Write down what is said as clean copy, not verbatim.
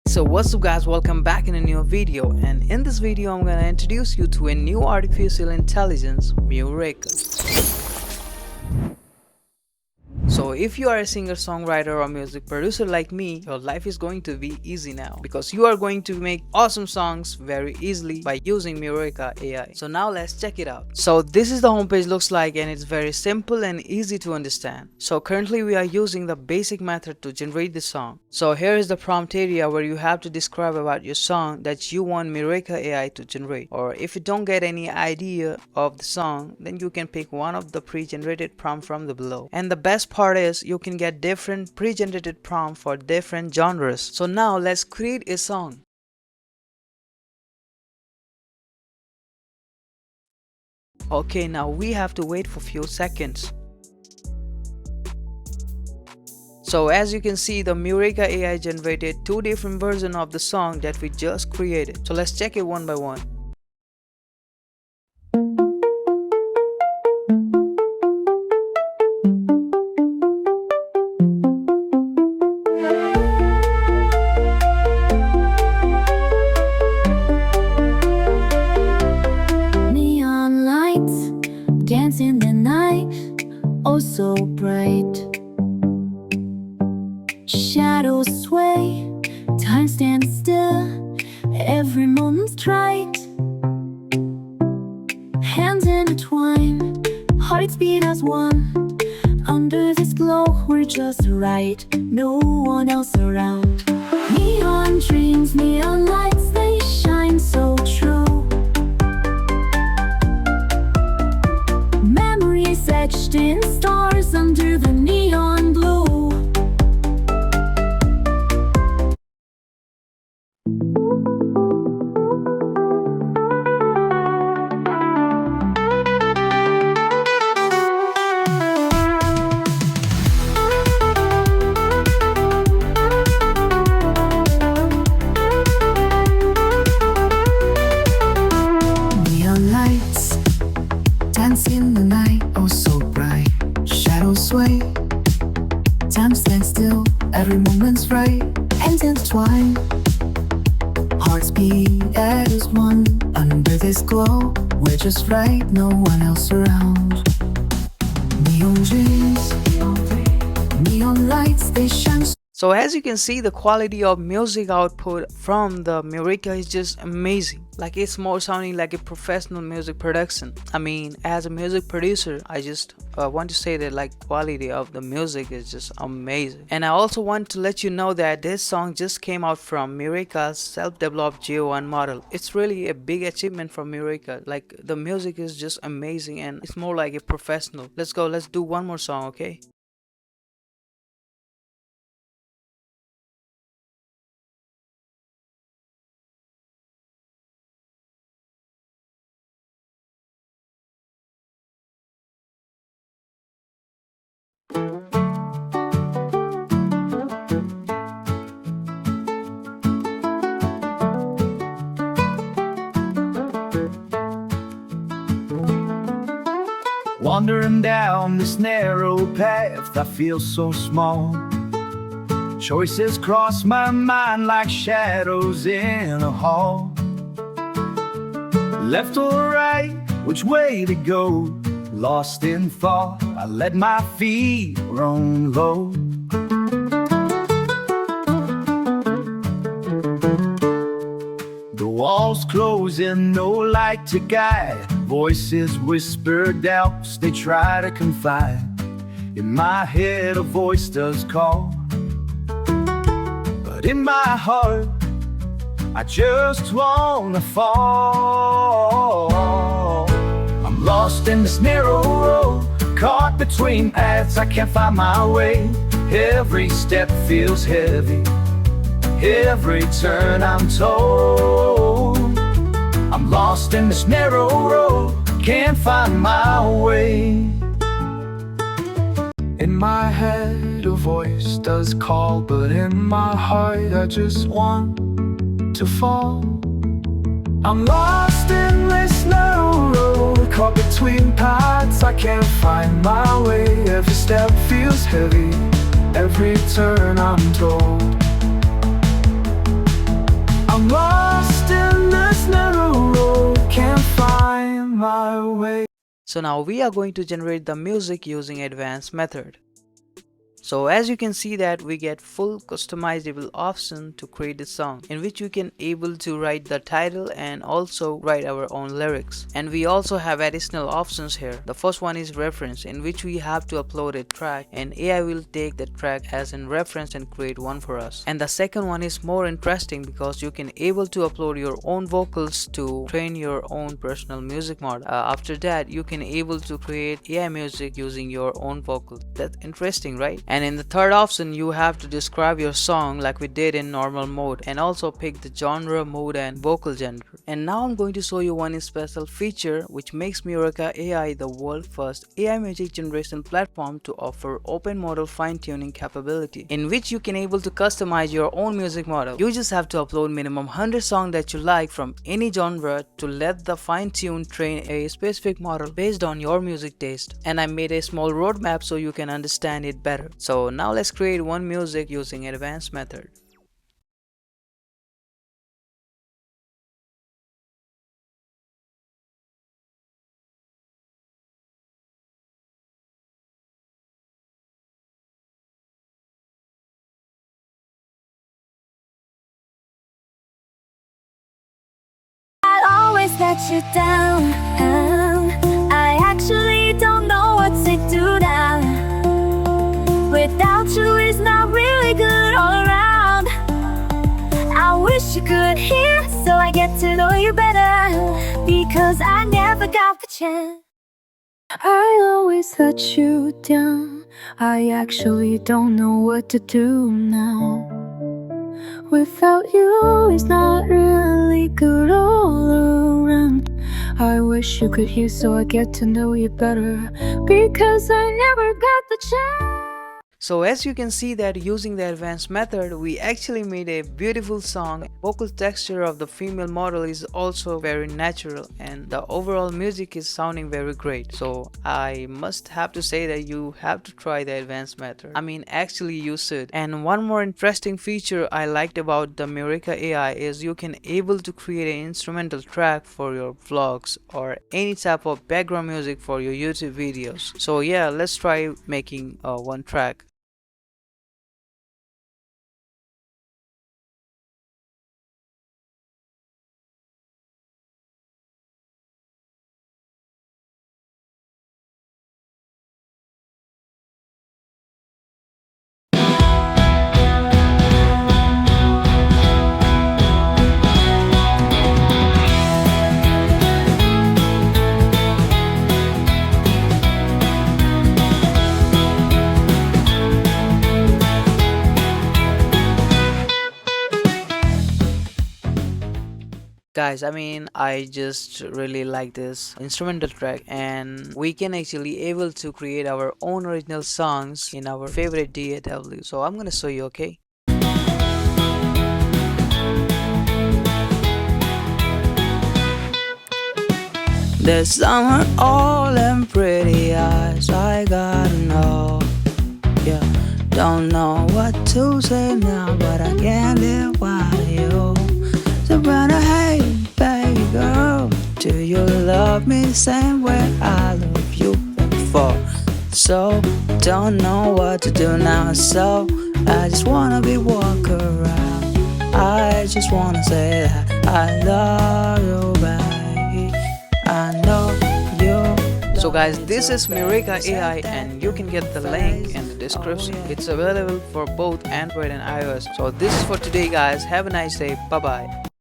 So what's up guys, welcome back in a new video, and in this video I'm gonna introduce you to a new artificial intelligence, MUREKA. So if you are a singer-songwriter or music producer like me, your life is going to be easy now because you are going to make awesome songs very easily by using MUREKA AI. So now let's check it out. So this is the homepage looks like, and it's very simple and easy to understand. So currently we are using the basic method to generate the song. So here is the prompt area where you have to describe about your song that you want MUREKA AI to generate. Or if you don't get any idea of the song, then you can pick one of the pre-generated prompt from the below. And the best part is you can get different pre-generated prompt for different genres. So now let's create a song. Okay, now we have to wait for few seconds. So as you can see, the MUREKA AI generated two different versions of the song that we just created. So let's check it one by one. Neon lights dance in the night, oh so bright. Shadows sway, time stands still, every moment's right. Hands intertwine, hearts beat as one. Under this glow we're just right, no one else around. Neon dreams, neon lights, they shine so true. Memories etched in stars under the neon blue. Dance in the night, oh so bright. Shadows sway, time stands still, every moment's right. Hands intertwine, hearts beat as one. Under this glow, we're just right, no one else around. Neon dreams, neon lights, they shine. So as you can see, the quality of music output from the MUREKA is just amazing. Like, it's more sounding like a professional music production. I mean, as a music producer, I just want to say that like quality of the music is just amazing. And I also want to let you know that this song just came out from MUREKA's self-developed G1 model. It's really a big achievement from MUREKA. Like, the music is just amazing and it's more like a professional. Let's go, let's do one more song, okay? Wandering down this narrow path, I feel so small. Choices cross my mind like shadows in a hall. Left or right, which way to go? Lost in thought, I let my feet roam low. The walls close in, no light to guide. Voices whisper doubts, they try to confide. In my head a voice does call, but in my heart I just wanna fall. I'm lost in this narrow road, caught between paths, I can't find my way. Every step feels heavy, every turn I'm told. I'm lost in this narrow road, can't find my way. In my head a voice does call, but in my heart I just want to fall. I'm lost in this narrow road, caught between paths, I can't find my way. Every step feels heavy, every turn I'm told. I'm lost in this narrow road, can't find my way. So now we are going to generate the music using advanced method. So as you can see that we get full customizable option to create a song, in which we can able to write the title and also write our own lyrics. And we also have additional options here. The first one is reference, in which we have to upload a track and AI will take that track as in reference and create one for us. And the second one is more interesting because you can able to upload your own vocals to train your own personal music model. After that you can able to create AI music using your own vocals. That's interesting, right? And in the third option you have to describe your song like we did in normal mode, and also pick the genre, mood and vocal gender. And now I'm going to show you one special feature which makes MUREKA AI the world first AI music generation platform to offer open model fine-tuning capability, in which you can able to customize your own music model. You just have to upload minimum 100 songs that you like from any genre to let the fine-tune train a specific model based on your music taste. And I made a small roadmap so you can understand it better. So now let's create one music using advanced method. I'd always let you down. I actually don't know what to do now. Without you it's not really good all around. I wish you could hear so I get to know you better, because I never got the chance. I always let you down. I actually don't know what to do now. Without you it's not really good all around. I wish you could hear so I get to know you better, because I never got the chance. So as you can see that using the advanced method we actually made a beautiful song. Vocal texture of the female model is also very natural and the overall music is sounding very great. So I must have to say that you have to try the advanced method. I mean, actually you should. And one more interesting feature I liked about the MUREKA AI is you can able to create an instrumental track for your vlogs or any type of background music for your YouTube videos. So yeah, let's try making one track. Guys, I mean, I just really like this instrumental track and we can actually able to create our own original songs in our favorite DAW. So I'm gonna show you, okay? There's someone all them pretty eyes I gotta know. Yeah, don't know what to say now, but I can't live without you. So brother, hey, baby girl, do you love me the same way I love you before? So don't know what to do now, so I just wanna be walk around. I just wanna say that I love you, baby. I know you. So guys, this is MUREKA AI and you can get the link in the description. It's available for both Android and iOS. So this is for today guys. Have a nice day. Bye bye.